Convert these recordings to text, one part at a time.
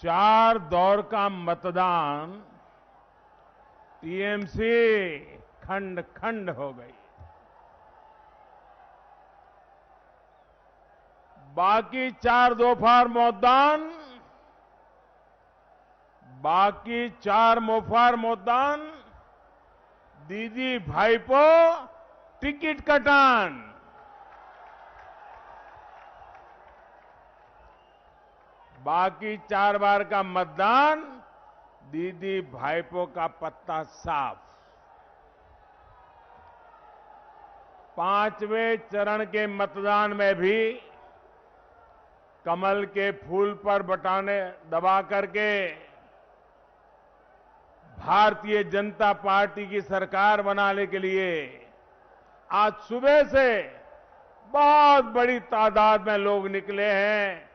4 दौर का मतदान टीएमसी खंड खंड हो गई। बाकी 4 दोफार मतदान दीदी भाईपो टिकट कटान। बाकी 4 बार का मतदान दीदी भाईपो का पत्ता साफ। 5वें चरण के मतदान में भी कमल के फूल पर बटन दबा करके भारतीय जनता पार्टी की सरकार बनाने के लिए आज सुबह से बहुत बड़ी तादाद में लोग निकले हैं।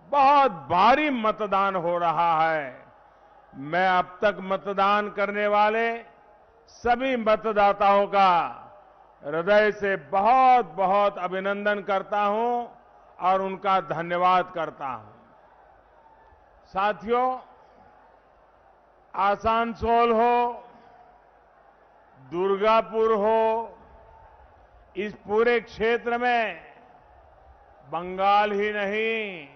बहुत भारी मतदान हो रहा है। मैं अब तक मतदान करने वाले सभी मतदाताओं का हृदय से बहुत बहुत अभिनंदन करता हूं और उनका धन्यवाद करता हूं। साथियों, आसनसोल हो, दुर्गापुर हो, इस पूरे क्षेत्र में बंगाल ही नहीं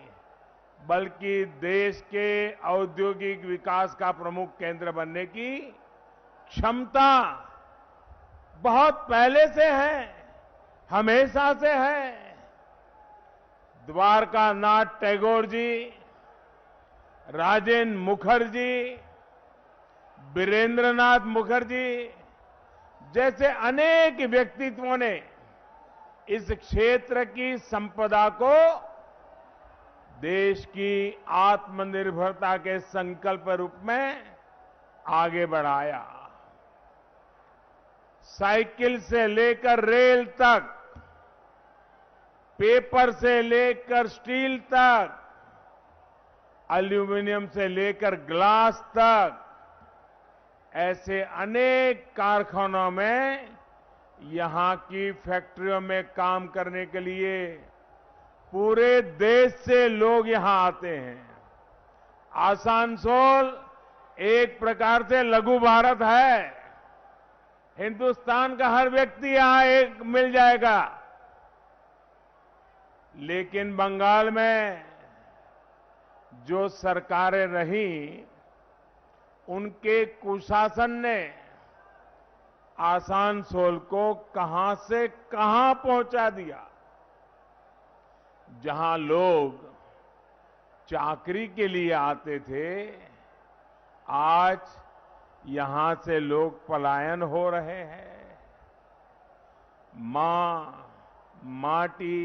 बल्कि देश के औद्योगिक विकास का प्रमुख केंद्र बनने की क्षमता बहुत पहले से है, हमेशा से है। द्वारकानाथ टैगोर जी, राजेंद्र मुखर्जी, वीरेंद्रनाथ मुखर्जी जैसे अनेक व्यक्तित्वों ने इस क्षेत्र की संपदा को देश की आत्मनिर्भरता के संकल्प रूप में आगे बढ़ाया। साइकिल से लेकर रेल तक, पेपर से लेकर स्टील तक, एल्यूमीनियम से लेकर ग्लास तक, ऐसे अनेक कारखानों में यहां की फैक्ट्रियों में काम करने के लिए पूरे देश से लोग यहां आते हैं। आसनसोल एक प्रकार से लघु भारत है। हिंदुस्तान का हर व्यक्ति यहां एक मिल जाएगा। लेकिन बंगाल में जो सरकारें रहीं, उनके कुशासन ने आसनसोल को कहां से कहां पहुंचा दिया। जहां लोग चाकरी के लिए आते थे, आज यहां से लोग पलायन हो रहे हैं। मां, माटी,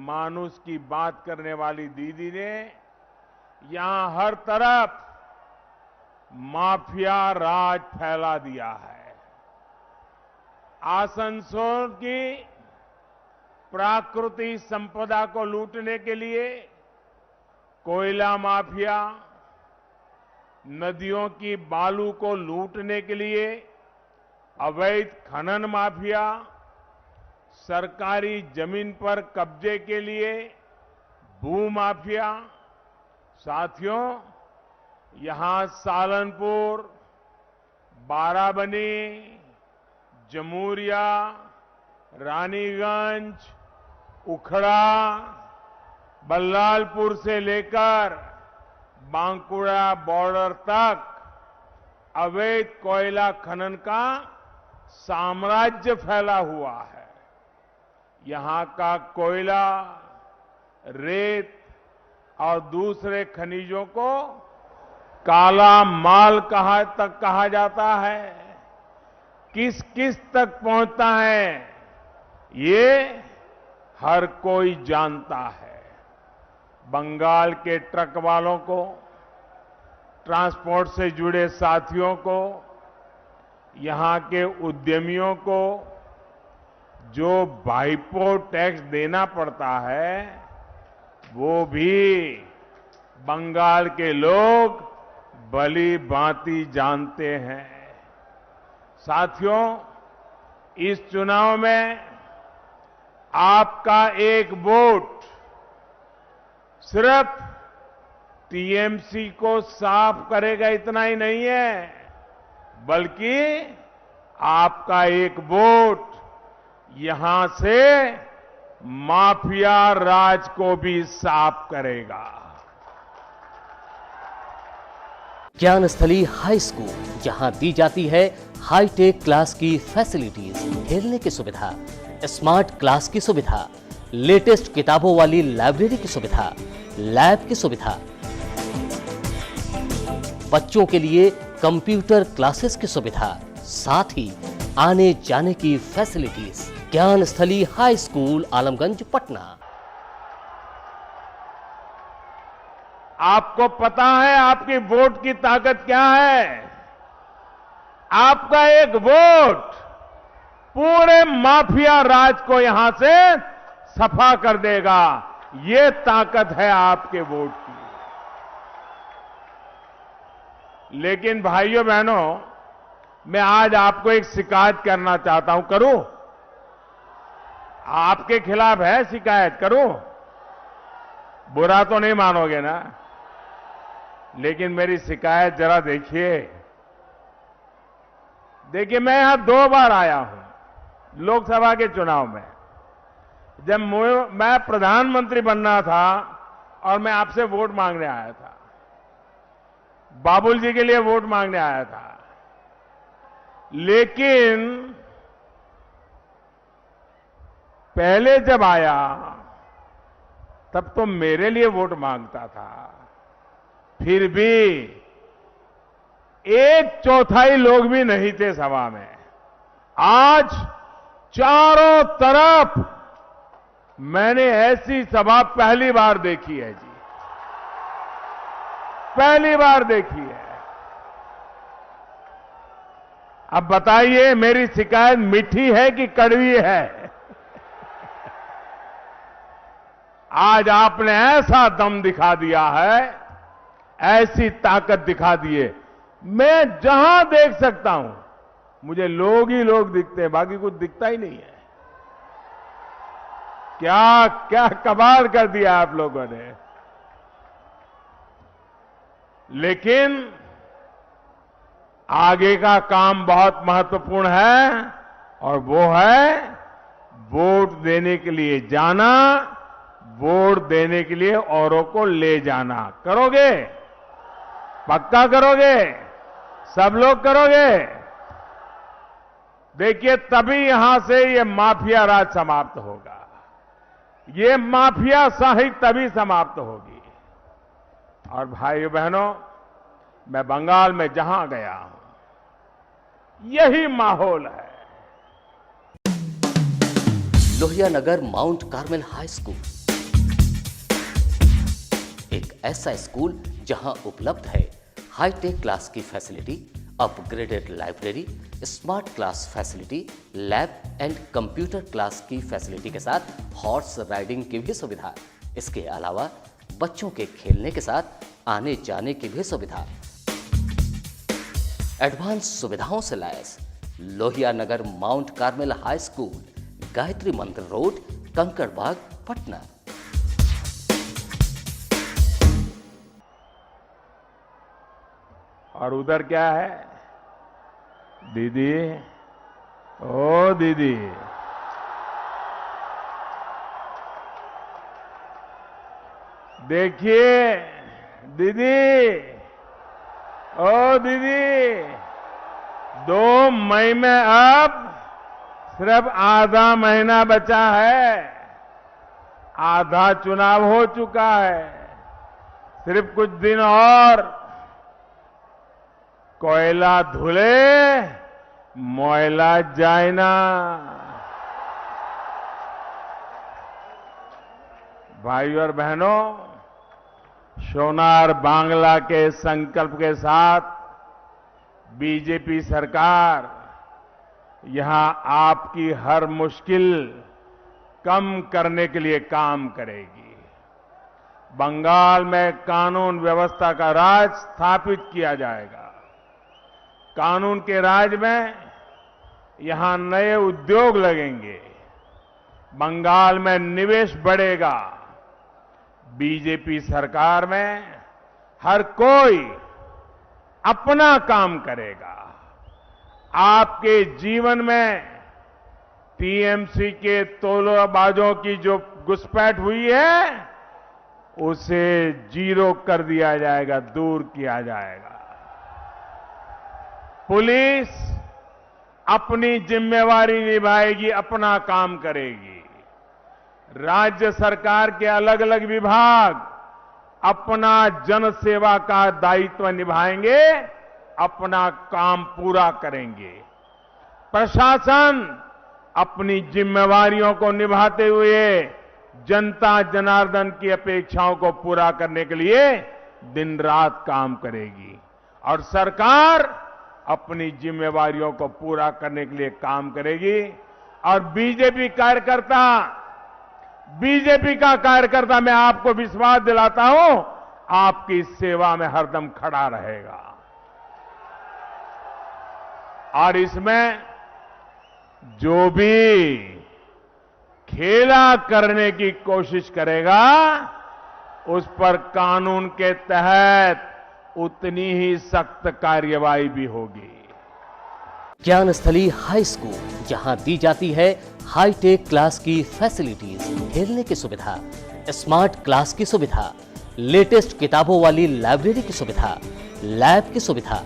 मानुष की बात करने वाली दीदी ने यहां हर तरफ माफिया राज फैला दिया है। आसनसोल की प्राकृतिक संपदा को लूटने के लिए कोयला माफिया, नदियों की बालू को लूटने के लिए अवैध खनन माफिया, सरकारी जमीन पर कब्जे के लिए भू माफिया। साथियों, यहां सालनपुर, बाराबनी, जमूरिया, रानीगंज, उखड़ा, बल्लालपुर से लेकर बांकुड़ा बॉर्डर तक अवैध कोयला खनन का साम्राज्य फैला हुआ है। यहां का कोयला, रेत और दूसरे खनिजों को काला माल कहा जाता है। किस किस तक पहुंचता है, ये हर कोई जानता है। बंगाल के ट्रक वालों को, ट्रांसपोर्ट से जुड़े साथियों को, यहां के उद्यमियों को जो भाईपो टैक्स देना पड़ता है, वो भी बंगाल के लोग भली भांति जानते हैं। साथियों, इस चुनाव में आपका एक वोट सिर्फ टीएमसी को साफ करेगा इतना ही नहीं है, बल्कि आपका एक वोट यहां से माफिया राज को भी साफ करेगा। ज्ञानस्थली हाई स्कूल, जहां दी जाती है हाईटेक क्लास की फैसिलिटीज, खेलने की सुविधा, स्मार्ट क्लास की सुविधा, लेटेस्ट किताबों वाली लाइब्रेरी की सुविधा, लैब की सुविधा, बच्चों के लिए कंप्यूटर क्लासेस की सुविधा, साथ ही आने जाने की facilities. Gyansthali high school, Alamganj, Patna. आपको पता है आपकी वोट की ताकत क्या है? आपका एक वोट पूरे माफिया राज को यहां से सफा कर देगा। ये ताकत है आपके वोट की। लेकिन भाइयों बहनों, मैं आज आपको एक शिकायत करना चाहता हूं। करूं? आपके खिलाफ है शिकायत? करूं? बुरा तो नहीं मानोगे ना? लेकिन मेरी शिकायत जरा देखिए। देखिए, मैं यहां 2 बार आया हूं लोकसभा के चुनाव में। जब मैं प्रधानमंत्री बनना था और मैं आपसे वोट मांगने आया था, बाबुल जी के लिए वोट मांगने आया था, लेकिन पहले जब आया तब तो मेरे लिए वोट मांगता था। फिर भी 1/4 लोग भी नहीं थे सभा में। आज चारों तरफ मैंने ऐसी सभा पहली बार देखी है जी, पहली बार देखी है। अब बताइए, मेरी शिकायत मीठी है कि कड़वी है? आज आपने ऐसा दम दिखा दिया है, ऐसी ताकत दिखा दी है। मैं जहां देख सकता हूं मुझे लोग ही लोग दिखते हैं, बाकी कुछ दिखता ही नहीं है। क्या क्या कमाल कर दिया आप लोगों ने। लेकिन आगे का काम बहुत महत्वपूर्ण है, और वो है वोट देने के लिए जाना, वोट देने के लिए औरों को ले जाना। करोगे? पक्का करोगे? सब लोग करोगे? देखिए, तभी यहां से ये माफिया राज समाप्त होगा। ये माफिया शाही तभी समाप्त होगी। और भाइयों बहनों, मैं बंगाल में जहां गया हूं, यही माहौल है। Lohia Nagar Mount Carmel high school, एक ऐसा स्कूल जहां उपलब्ध है हाईटेक क्लास की facility, upgraded library, smart class facility, lab and computer class की फैसिलिटी के साथ हॉर्स राइडिंग की भी सुविधा। इसके अलावा बच्चों के खेलने के साथ आने जाने की भी सुविधा। एडवांस सुविधाओं से लैस Lohia Nagar Mount Carmel high school, Gayatri Mandir road, Kankarbagh, Patna. और उधर क्या है? दीदी, ओ दीदी, देखिए दीदी, ओ दीदी, 2 मई में अब सिर्फ आधा महीना बचा है। आधा चुनाव हो चुका है। सिर्फ कुछ दिन और कोयला धुले, मोयला जाए ना। भाइयों और बहनों, सोनार बांग्ला के संकल्प के साथ बीजेपी सरकार यहां आपकी हर मुश्किल कम करने के लिए काम करेगी। बंगाल में कानून व्यवस्था का राज स्थापित किया जाएगा। कानून के राज में यहां नए उद्योग लगेंगे। बंगाल में निवेश बढ़ेगा। बीजेपी सरकार में हर कोई अपना काम करेगा। आपके जीवन में टीएमसी के तोलाबाजों की जो घुसपैठ हुई है उसे जीरो कर दिया जाएगा, दूर किया जाएगा। पुलिस अपनी जिम्मेवारी निभाएगी, अपना काम करेगी। राज्य सरकार के अलग अलग विभाग अपना जन सेवा का दायित्व निभाएंगे, अपना काम पूरा करेंगे। प्रशासन अपनी जिम्मेवारियों को निभाते हुए जनता जनार्दन की अपेक्षाओं को पूरा करने के लिए दिन रात काम करेगी और सरकार अपनी जिम्मेवारियों को पूरा करने के लिए काम करेगी। और बीजेपी का कार्यकर्ता मैं आपको विश्वास दिलाता हूं, आपकी सेवा में हरदम खड़ा रहेगा। और इसमें जो भी खेला करने की कोशिश करेगा उस पर कानून के तहत उतनी ही सख्त कार्यवाही भी होगी। ज्ञानस्थली हाई स्कूल, जहां दी जाती है हाईटेक क्लास की फैसिलिटीज, खेलने की सुविधा, स्मार्ट क्लास की सुविधा, लेटेस्ट किताबों वाली लाइब्रेरी की सुविधा, लैब की सुविधा,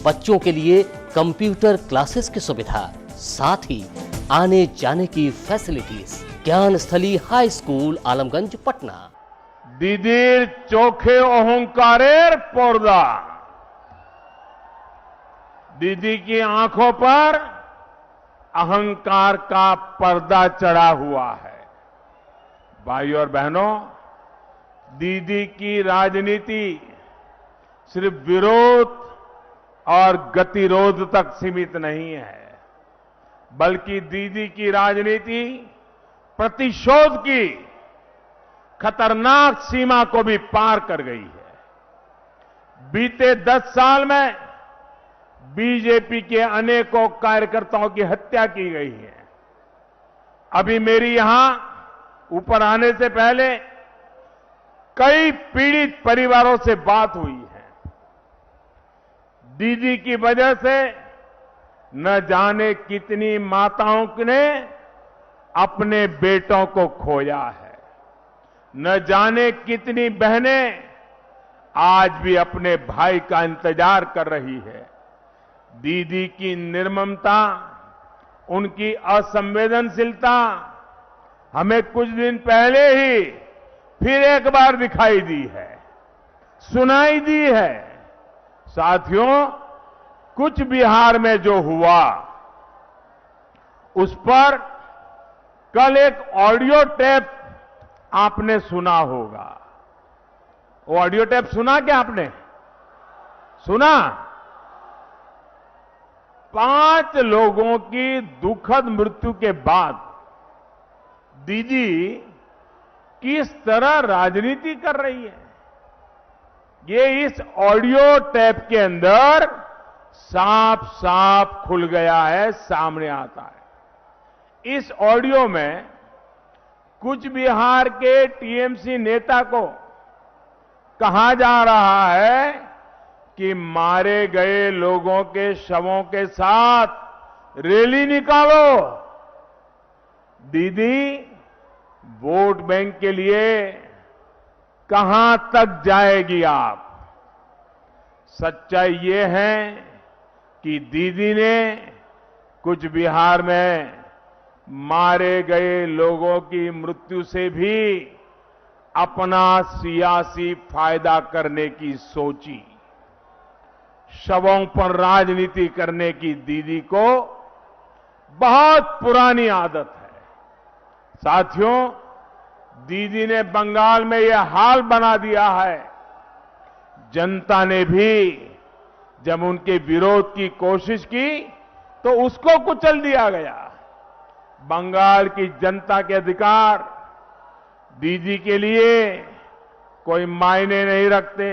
बच्चों के लिए कंप्यूटर क्लासेस की सुविधा, साथ ही आने जाने की facilities. Gyansthali high school, Alamganj, Patna. दीदीर चोखे अहंकारेर पर्दा, दीदी की आंखों पर अहंकार का पर्दा चढ़ा हुआ है। भाइयों और बहनों, दीदी की राजनीति सिर्फ विरोध और गतिरोध तक सीमित नहीं है, बल्कि दीदी की राजनीति प्रतिशोध की खतरनाक सीमा को भी पार कर गई है। बीते 10 साल में बीजेपी के अनेकों कार्यकर्ताओं की हत्या की गई है। अभी मेरी यहां ऊपर आने से पहले कई पीड़ित परिवारों से बात हुई है। दीदी की वजह से न जाने कितनी माताओं ने अपने बेटों को खोया है, न जाने कितनी बहनें आज भी अपने भाई का इंतजार कर रही है। दीदी की निर्ममता, उनकी असंवेदनशीलता हमें कुछ दिन पहले ही फिर एक बार दिखाई दी है, सुनाई दी है। साथियों, कुछ बिहार में जो हुआ उस पर कल एक ऑडियो टेप आपने सुना होगा। वो ऑडियो टेप सुना क्या आपने? सुना? 5 लोगों की दुखद मृत्यु के बाद दीदी किस तरह राजनीति कर रही है, ये इस ऑडियो टेप के अंदर साफ साफ खुल गया है, सामने आता है। इस ऑडियो में कुछ बिहार के टीएमसी नेता को कहा जा रहा है कि मारे गए लोगों के शवों के साथ रैली निकालो। दीदी, वोट बैंक के लिए कहां तक जाएगी आप? सच्चाई ये है कि दीदी ने कुछ बिहार में मारे गए लोगों की मृत्यु से भी अपना सियासी फायदा करने की सोची। शवों पर राजनीति करने की दीदी को बहुत पुरानी आदत है। साथियों, दीदी ने बंगाल में यह हाल बना दिया है। जनता ने भी जब उनके विरोध की कोशिश की तो उसको कुचल दिया गया। बंगाल की जनता के अधिकार दीदी के लिए कोई मायने नहीं रखते।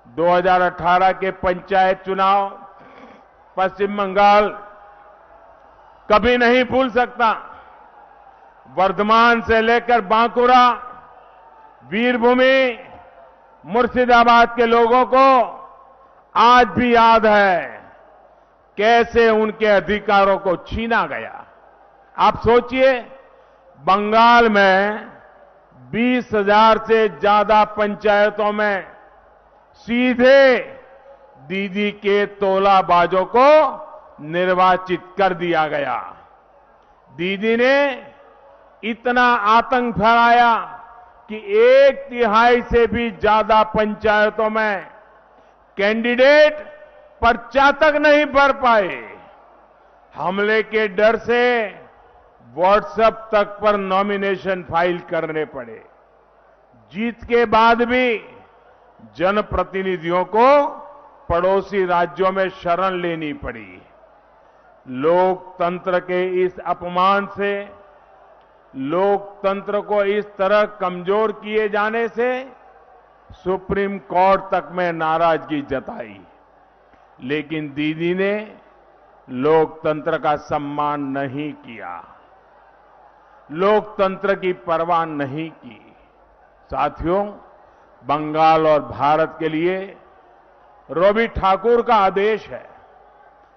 2018 के पंचायत चुनाव पश्चिम बंगाल कभी नहीं भूल सकता। वर्धमान से लेकर बांकुरा, वीरभूमि मुर्शिदाबाद के लोगों को आज भी याद है कैसे उनके अधिकारों को छीना गया। आप सोचिए, बंगाल में 20,000 से ज्यादा पंचायतों में सीधे दीदी के तोलाबाजों को निर्वाचित कर दिया गया। दीदी ने इतना आतंक फैलाया कि 1/3 से भी ज्यादा पंचायतों में कैंडिडेट पर्चा तक नहीं भर पाए। हमले के डर से व्हाट्सएप तक पर नॉमिनेशन फाइल करने पड़े। जीत के बाद भी जनप्रतिनिधियों को पड़ोसी राज्यों में शरण लेनी पड़ी। लोकतंत्र के इस अपमान से, लोकतंत्र को इस तरह कमजोर किए जाने से सुप्रीम कोर्ट तक में नाराजगी जताई, लेकिन दीदी ने लोकतंत्र का सम्मान नहीं किया, लोकतंत्र की परवाह नहीं की। साथियों, बंगाल और भारत के लिए रवि ठाकुर का आदेश है,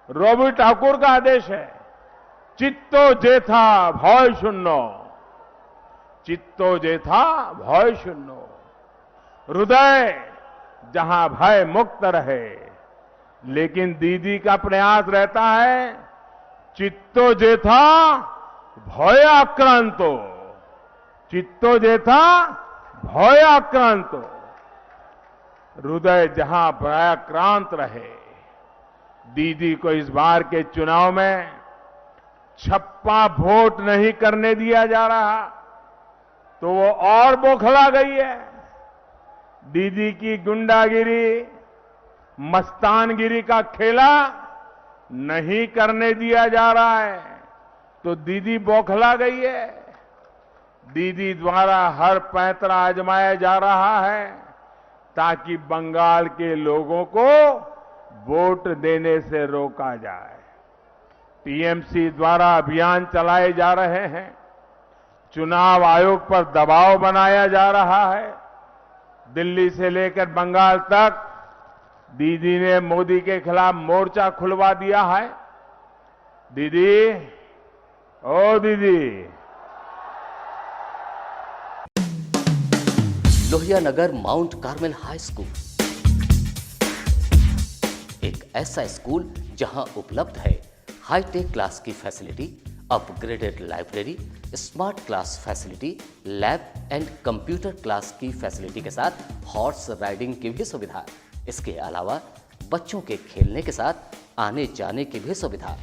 रवि ठाकुर का आदेश है, चित्तो जेथा भय शून्य, चित्तो जेथा भय शून्य। हृदय जहां भय मुक्त रहे, लेकिन दीदी का प्रयास रहता है चित्तो जेथा भय आक्रांतो, चित्तो जेथा भय आक्रांतो। हृदय जहां भयाक्रांत रहे। दीदी को इस बार के चुनाव में छप्पा वोट नहीं करने दिया जा रहा, तो वो और बौखला गई है। दीदी की गुंडागिरी, मस्तानगिरी का खेला नहीं करने दिया जा रहा है, तो दीदी बौखला गई है। दीदी द्वारा हर पैंतरा आजमाया जा रहा है ताकि बंगाल के लोगों को वोट देने से रोका जाए। टीएमसी द्वारा अभियान चलाए जा रहे हैं, चुनाव आयोग पर दबाव बनाया जा रहा है। दिल्ली से लेकर बंगाल तक दीदी ने मोदी के खिलाफ मोर्चा खुलवा दिया है। दीदी, ओ दीदी। Lohianagar Mount Carmel high school एक ऐसा स्कूल जहां उपलब्ध है हाईटेक क्लास की facility, upgraded library, smart class facility, lab and computer class की फैसिलिटी के साथ हॉर्स राइडिंग की भी सुविधा। इसके अलावा बच्चों के खेलने के साथ आने जाने की भी सुविधा।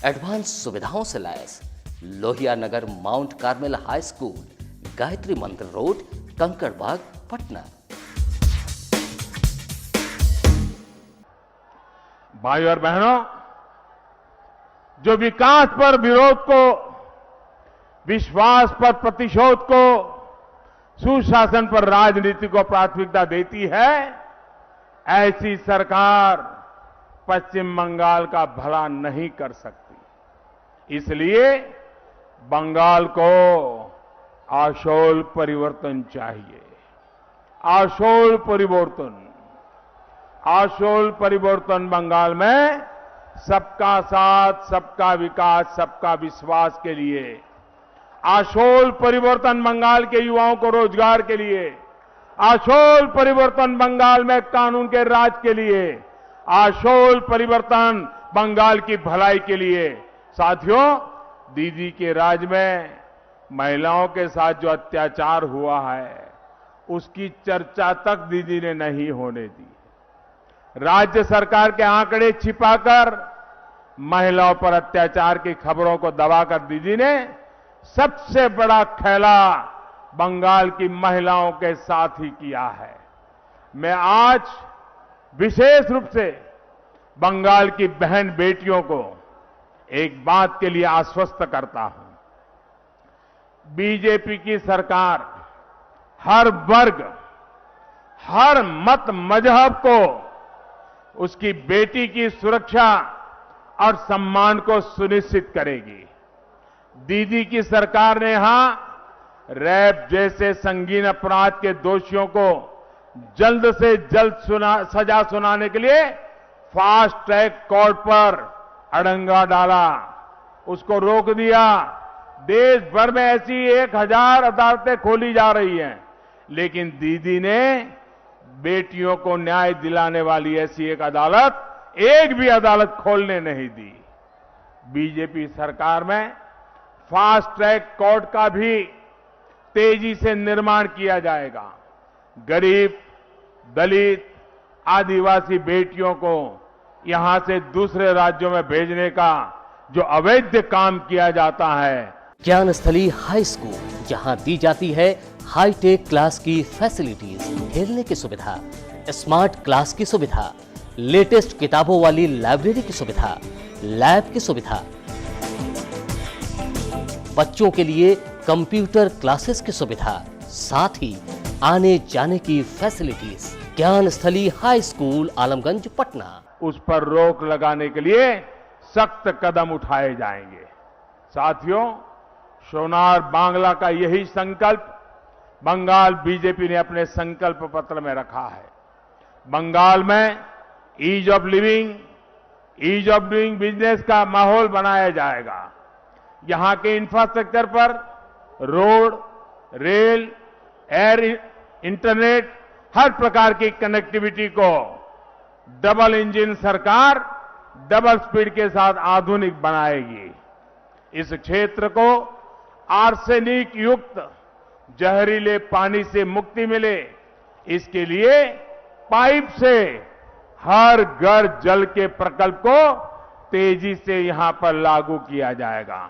एडवांस सुविधाओं से लैस Lohianagar Mount Carmel high school, Gayatri Mandir road, Kankarbagh, Patna. भाइयों और बहनों, जो विकास पर विरोध को, विश्वास पर प्रतिशोध को, सुशासन पर राजनीति को प्राथमिकता देती है, ऐसी सरकार पश्चिम बंगाल का भला नहीं कर सकती। इसलिए बंगाल को आशोल परिवर्तन चाहिए। आशोल परिवर्तन, आशोल परिवर्तन बंगाल में सबका साथ, सबका विकास, सबका विश्वास के लिए। आशोल परिवर्तन बंगाल के युवाओं को रोजगार के लिए। आशोल परिवर्तन बंगाल में कानून के राज के लिए। आशोल परिवर्तन बंगाल की भलाई के लिए। साथियों, दीदी के राज में महिलाओं के साथ जो अत्याचार हुआ है, उसकी चर्चा तक दीदी ने नहीं होने दी। राज्य सरकार के आंकड़े छिपाकर महिलाओं पर अत्याचार की खबरों को दबाकर दीदी ने सबसे बड़ा खेला बंगाल की महिलाओं के साथ ही किया है। मैं आज विशेष रूप से बंगाल की बहन बेटियों को एक बात के लिए आश्वस्त करता हूं। बीजेपी की सरकार हर वर्ग, हर मत मजहब को उसकी बेटी की सुरक्षा और सम्मान को सुनिश्चित करेगी। दीदी की सरकार ने यहां रेप जैसे संगीन अपराध के दोषियों को जल्द से जल्द सजा सुनाने के लिए फास्ट ट्रैक कोर्ट पर अड़ंगा डाला, उसको रोक दिया। देश भर में ऐसी 1000 अदालतें खोली जा रही हैं, लेकिन दीदी ने बेटियों को न्याय दिलाने वाली ऐसी एक भी अदालत खोलने नहीं दी। बीजेपी सरकार में फास्ट ट्रैक कोर्ट का भी तेजी से निर्माण किया जाएगा। गरीब, दलित, आदिवासी बेटियों को यहां से दूसरे राज्यों में भेजने का जो अवैध काम किया जाता है। ज्ञानस्थली हाई स्कूल, जहां दी जाती है हाईटेक क्लास की फैसिलिटीज, खेलने की सुविधा, स्मार्ट क्लास की सुविधा, लेटेस्ट किताबों वाली लाइब्रेरी की सुविधा, लैब की सुविधा, बच्चों के लिए कंप्यूटर क्लासेस की सुविधा, साथ ही आने जाने की facilities. Gyansthali high school, Alamganj, Patna. उस पर रोक लगाने के लिए सख्त कदम उठाए जाएंगे। साथियों, सोनार बांग्ला का यही संकल्प बंगाल बीजेपी ने अपने संकल्प पत्र में रखा है। बंगाल में ease of living, ease of doing business का माहौल बनाया जाएगा। यहां के इंफ्रास्ट्रक्चर पर रोड, रेल, एयर, इंटरनेट, हर प्रकार की कनेक्टिविटी को डबल इंजन सरकार डबल स्पीड के साथ आधुनिक बनाएगी। इस क्षेत्र को आर्सेनिक युक्त जहरीले पानी से मुक्ति मिले, इसके लिए पाइप से हर घर जल के प्रकल्प को तेजी से यहां पर लागू किया जाएगा।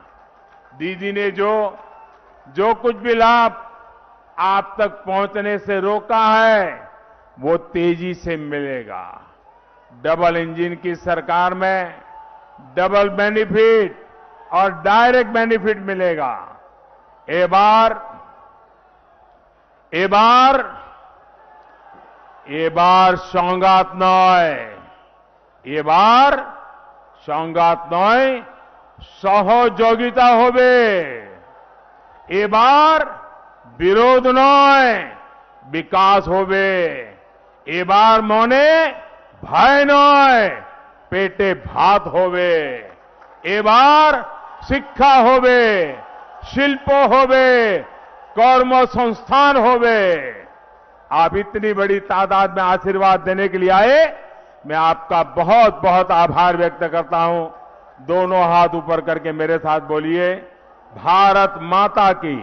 दीदी ने जो कुछ भी लाभ आप तक पहुंचने से रोका है, वो तेजी से मिलेगा। डबल इंजन की सरकार में डबल बेनिफिट और डायरेक्ट बेनिफिट मिलेगा। এবার সংঘাত নয়, এবার সংঘাত নয়, সহযোগিতা হবে। এবার বিরোধ নয়, বিকাশ হবে। এবার মনে ভয় নয়, পেটে ভাত হবে। এবার শিক্ষা হবে, শিল্প হবে, কর্মসংস্থান হবে। आप इतनी बड़ी तादाद में आशीर्वाद देने के लिए आए, मैं आपका बहुत बहुत आभार व्यक्त करता हूं। दोनों हाथ ऊपर करके मेरे साथ बोलिए, भारत माता की।